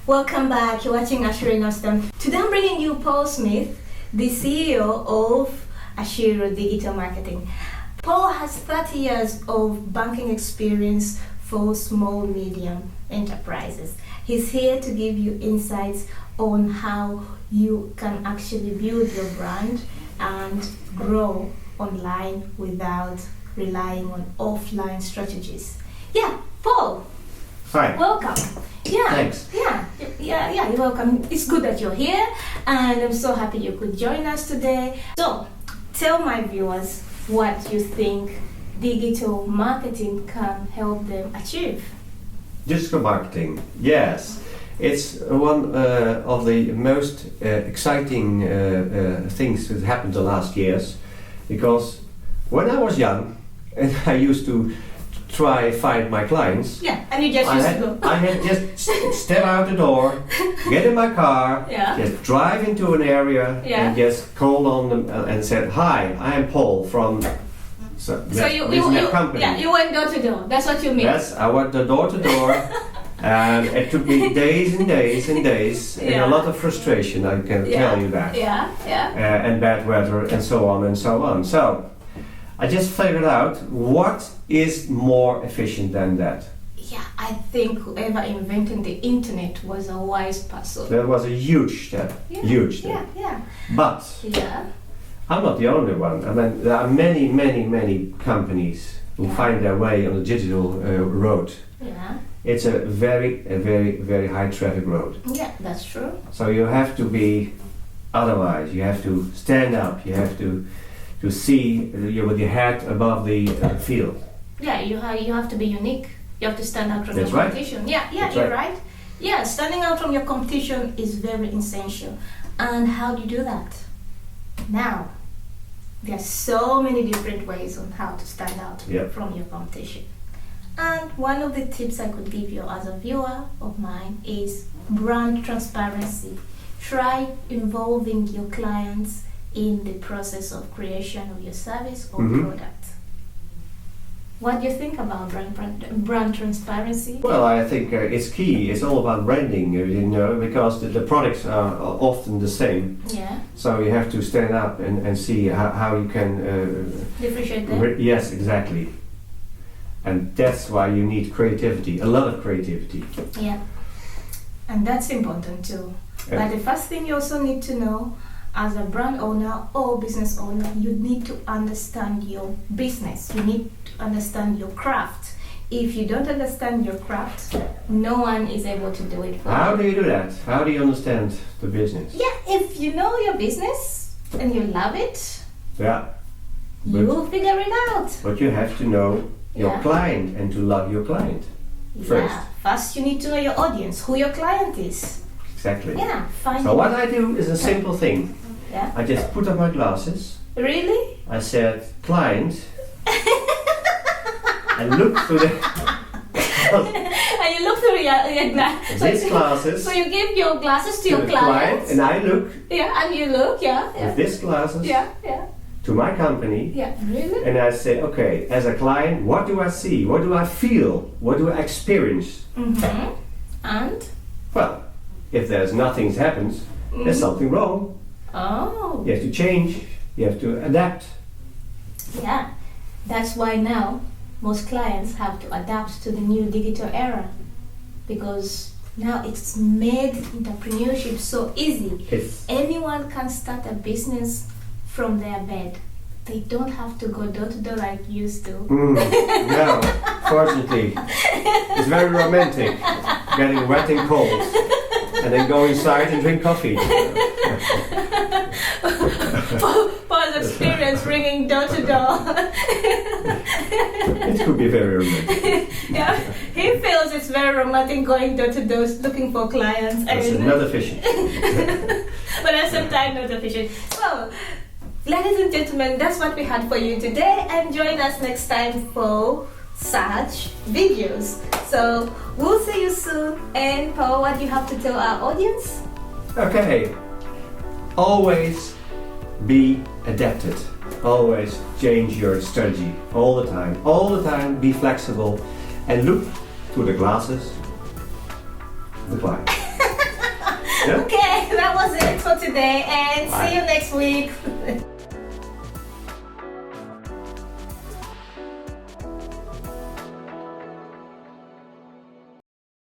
Welcome back. You're watching ACIERO in Amsterdam. Today I'm bringing you Paul Smith, the CEO of ACIERO Digital Marketing. Paul has 30 years of banking experience for small, medium enterprises. He's here to give you insights on how you can actually build your brand and grow online without relying on offline strategies. Yeah, Paul. Hi. Welcome. Yeah. Thanks. Yeah, you're welcome. It's good that you're here, and I'm so happy you could join us today. So, tell my viewers what you think digital marketing can help them achieve. Digital marketing, yes. It's one of the most exciting things that happened the last years, because when I was young and I used to try find my clients. Yeah, and you just used to go. I had just step out the door, get in my car, just drive into an area and just call on them and said, "Hi, I am Paul from." So you company. Yeah, you went door to door. That's what you mean. Yes, I went door to door. And it took me days and days and days, and a lot of frustration, I can tell you that. And bad weather and so on and so on. So I just figured out what is more efficient than that. Yeah, I think whoever invented the internet was a wise person. That was a huge step. Huge step. But I'm not the only one. I mean, there are many companies who find their way on the digital road. It's a very high traffic road. Yeah, that's true. So you have to be otherwise. You have to stand up. You have to see with your head above the field. Yeah, you have to be unique. You have to stand out from your competition. Right. Yeah, you're right. Yeah, standing out from your competition is very essential. And how do you do that? Now, there are so many different ways on how to stand out from your competition. And one of the tips I could give you as a viewer of mine is brand transparency. Try involving your clients in the process of creation of your service or product. What do you think about brand transparency? Well, I think it's key. It's all about branding, because the products are often the same. Yeah. So you have to stand up and see how you can differentiate them. Yes, exactly. And that's why you need creativity, a lot of creativity. Yeah, and that's important too. But the first thing you also need to know, as a brand owner or business owner, you need to understand your business. You need to understand your craft. If you don't understand your craft, no one is able to do it for you. How do you do that? How do you understand the business? Yeah, if you know your business and you love it, you will figure it out. But you have to know your client and to love your client first. Yeah, first you need to know your audience, who your client is. Exactly. Yeah, so what I do is a simple thing. Yeah. I just put on my glasses. Really? I said, "Client," and look through the and you look through your glasses. These glasses. So you give your glasses to your client. And I look. Yeah, and you look, with these glasses. To my company. Yeah, really? And I say, okay, as a client, what do I see? What do I feel? What do I experience? And? Well, if there's nothing happens, there's something wrong. Oh. You have to change. You have to adapt. Yeah, that's why now most clients have to adapt to the new digital era, because now it's made entrepreneurship so easy. Anyone can start a business from their bed. They don't have to go door to door like you used to. No, fortunately. It's very romantic, getting wet and cold, and then go inside and drink coffee. Paul's experience ringing door to door. It could be very romantic. Yeah, he feels it's very romantic going door to door looking for clients. That's not efficient. But at the same time, not efficient. So, ladies and gentlemen, that's what we had for you today, and join us next time for such videos. So we'll see you soon. And Paul, what do you have to tell our audience? Okay, always be adapted. Always change your strategy all the time. All the time, be flexible and look through the glasses of the client. Yeah? Okay, that was it for today, and Bye. see you next week.